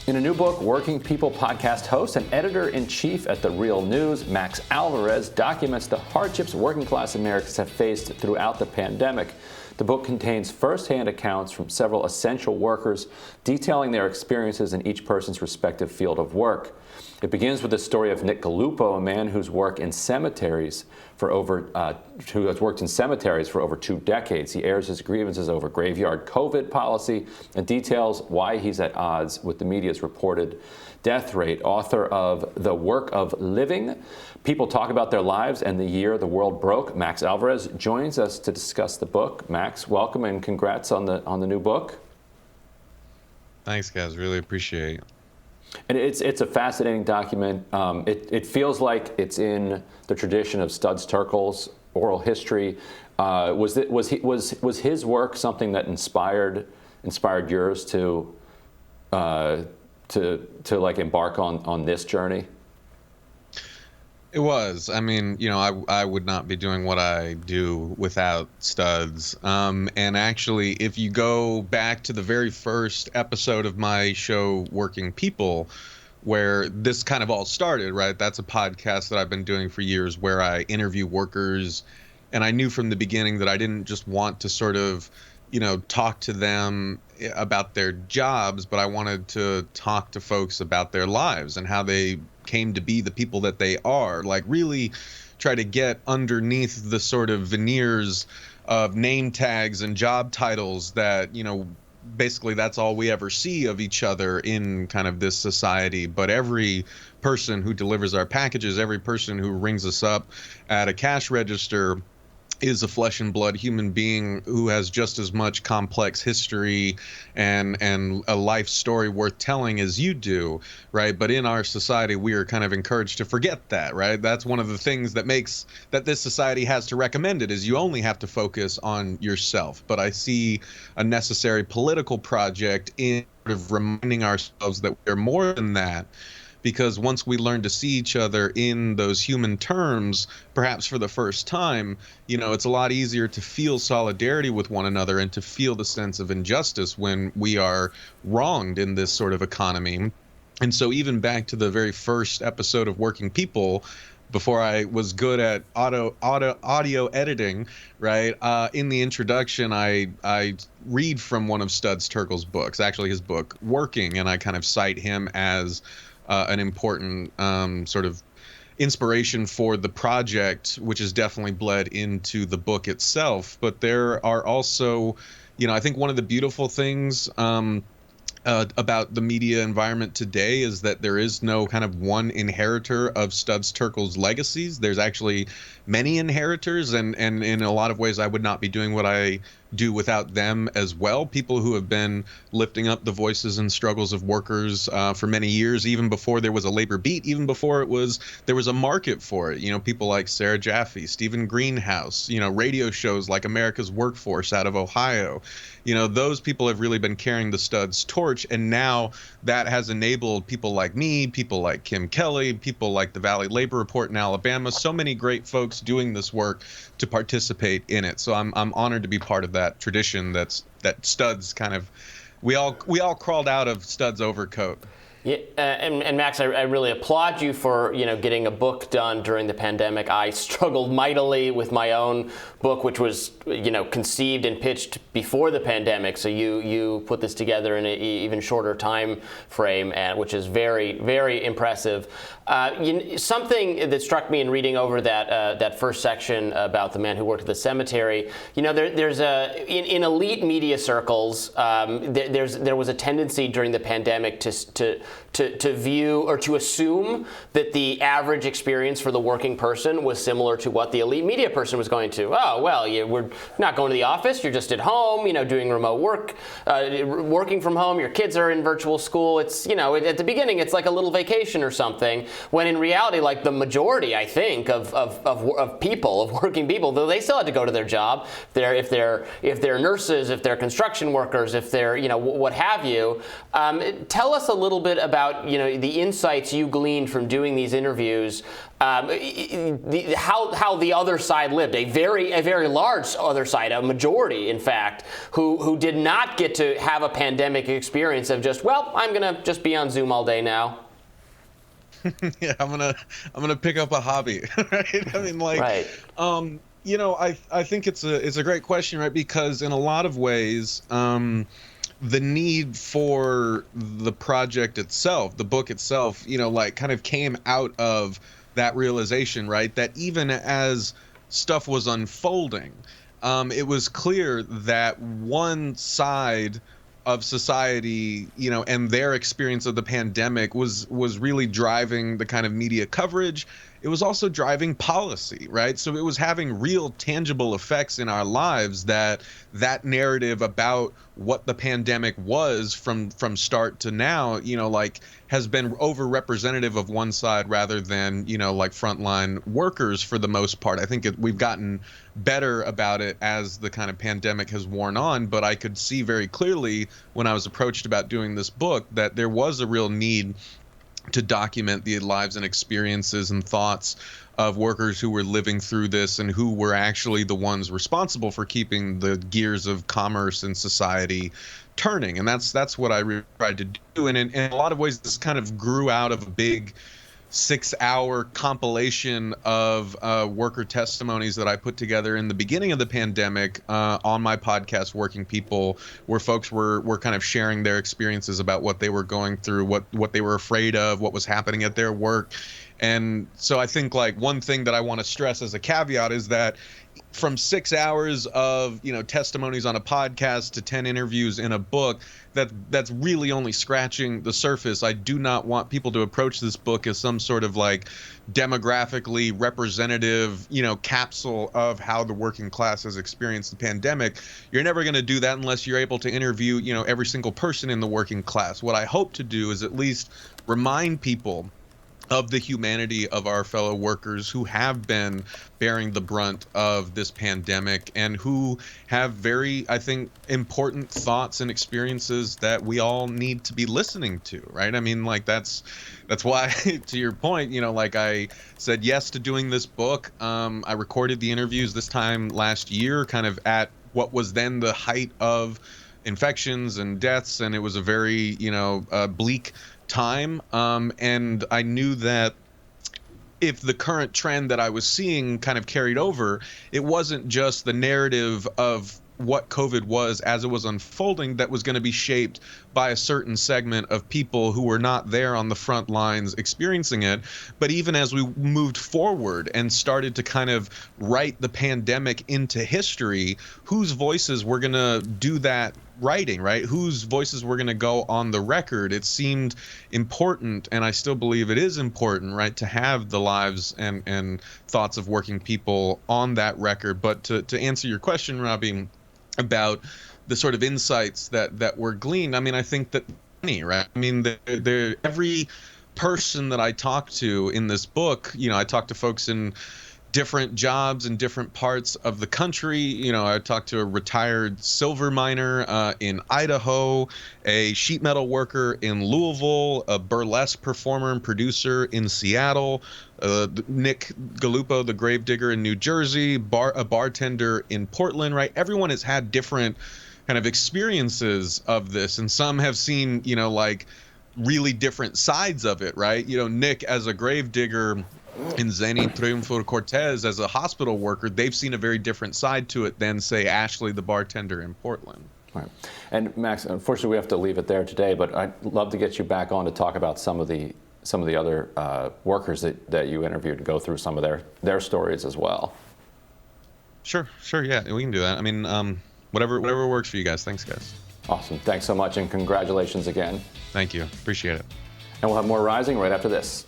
In a new book, Working People podcast host and editor-in-chief at The Real News, Max Alvarez, documents the hardships working class Americans have faced throughout the pandemic. The book contains first-hand accounts from several essential workers detailing their experiences in each person's respective field of work. It begins with the story of Nick Gallupo, a man who has worked in cemeteries for over 2 decades. He airs his grievances over graveyard COVID policy and details why he's at odds with the media's reported death rate. Author of The Work of Living, People Talk About Their Lives and the Year the World Broke, Max Alvarez joins us to discuss the book. Max, welcome and congrats on the new book. Thanks, guys. Really appreciate it. And it's a fascinating document. It feels like it's in the tradition of Studs Terkel's oral history. Was his work something that inspired yours to like embark on this journey? It was. I mean, I would not be doing what I do without Studs. And actually, if you go back to the very first episode of my show, Working People, where this kind of all started, right? That's a podcast that I've been doing for years where I interview workers. And I knew from the beginning that I didn't just want to sort of, talk to them about their jobs, but I wanted to talk to folks about their lives and how they came to be the people that they are, like really try to get underneath the sort of veneers of name tags and job titles that, basically that's all we ever see of each other in kind of this society. But every person who delivers our packages, every person who rings us up at a cash register is a flesh and blood human being who has just as much complex history and a life story worth telling as you do, right? But in our society, we are kind of encouraged to forget that, right? That's one of the things that makes that this society has to recommend it, is you only have to focus on yourself. But I see a necessary political project in sort of reminding ourselves that we're more than that. Because once we learn to see each other in those human terms, perhaps for the first time, it's a lot easier to feel solidarity with one another and to feel the sense of injustice when we are wronged in this sort of economy. And so even back to the very first episode of Working People, before I was good at audio editing, right? In the introduction, I read from one of Studs Terkel's books, actually his book, Working, and I kind of cite him as an important sort of inspiration for the project, which has definitely bled into the book itself. But there are also, I think one of the beautiful things about the media environment today is that there is no kind of one inheritor of Studs Terkel's legacies. There's actually many inheritors, and in a lot of ways I would not be doing what I do without them as well. People who have been lifting up the voices and struggles of workers for many years, even before there was a labor beat, even before there was a market for it. People like Sarah Jaffe, Stephen Greenhouse, radio shows like America's Workforce out of Ohio. Those people have really been carrying the Studs torch, and now that has enabled people like me, people like Kim Kelly, people like the Valley Labor Report in Alabama, so many great folks doing this work to participate in it. So I'm honored to be part of that tradition that Studs kind of, we all crawled out of Studs' overcoat. Yeah, and Max, I really applaud you for getting a book done during the pandemic. I struggled mightily with my own book, which was conceived and pitched before the pandemic. So you put this together in an even shorter time frame, which is very, very impressive. Something that struck me in reading over that first section about the man who worked at the cemetery, there's in elite media circles, there was a tendency during the pandemic to view or to assume that the average experience for the working person was similar to what the elite media person was going to. Oh, well, we're not going to the office. You're just at home, doing remote work, working from home. Your kids are in virtual school. It's, at the beginning, it's like a little vacation or something. When in reality, like the majority, I think, of people, of working people, though they still had to go to their job. If they're nurses, if they're construction workers, if they're, what have you. Tell us a little bit about the insights you gleaned from doing these interviews, how the other side lived, a very large other side, a majority, in fact, who did not get to have a pandemic experience of just, well, I'm gonna just be on Zoom all day now. Yeah, I'm gonna pick up a hobby, right? I mean, like, right. I think it's a great question, right? Because in a lot of ways, the need for the project itself, the book itself, like kind of came out of that realization, right? That even as stuff was unfolding, it was clear that one side of society, and their experience of the pandemic was really driving the kind of media coverage. It was also driving policy, right? So it was having real tangible effects in our lives that narrative about what the pandemic was from start to now, like has been overrepresentative of one side rather than, like frontline workers for the most part. I think we've gotten better about it as the kind of pandemic has worn on, but I could see very clearly when I was approached about doing this book that there was a real need to document the lives and experiences and thoughts of workers who were living through this and who were actually the ones responsible for keeping the gears of commerce and society turning. And that's what I really tried to do. And in a lot of ways, this kind of grew out of a big 6-hour compilation of worker testimonies that I put together in the beginning of the pandemic on my podcast, Working People, where folks were kind of sharing their experiences about what they were going through, what they were afraid of, what was happening at their work. And so I think like one thing that I want to stress as a caveat is that from 6 hours of testimonies on a podcast to 10 interviews in a book, that's really only scratching the surface. I do not want people to approach this book as some sort of like demographically representative capsule of how the working class has experienced the pandemic. You're never going to do that unless you're able to interview every single person in the working class. What I hope to do is at least remind people of the humanity of our fellow workers who have been bearing the brunt of this pandemic and who have very, I think, important thoughts and experiences that we all need to be listening to, right? I mean, like that's why, to your point, like I said yes to doing this book. I recorded the interviews this time last year, kind of at what was then the height of infections and deaths, and it was a very, bleak time, and I knew that if the current trend that I was seeing kind of carried over, it wasn't just the narrative of what COVID was as it was unfolding that was going to be shaped by a certain segment of people who were not there on the front lines experiencing it. But even as we moved forward and started to kind of write the pandemic into history, whose voices were going to do that writing, right? Whose voices were going to go on the record? It seemed important, and I still believe it is important, right, to have the lives and thoughts of working people on that record. But to answer your question, Robbie, about the sort of insights that were gleaned, I mean, I think that right? I mean, every person that I talked to in this book, I talked to folks in different jobs in different parts of the country. I talked to a retired silver miner in Idaho, a sheet metal worker in Louisville, a burlesque performer and producer in Seattle, Nick Gallupo, the Gravedigger in New Jersey, a bartender in Portland, right? Everyone has had different kind of experiences of this, and some have seen, like really different sides of it, right? Nick as a gravedigger in Zeni Triunfo Cortez as a hospital worker, they've seen a very different side to it than, say, Ashley, the bartender in Portland. Right. And Max, unfortunately, we have to leave it there today, but I'd love to get you back on to talk about some of the other workers that you interviewed and go through some of their stories as well. Sure, yeah, we can do that. I mean, whatever works for you guys. Thanks, guys. Awesome. Thanks so much, and congratulations again. Thank you. Appreciate it. And we'll have more Rising right after this.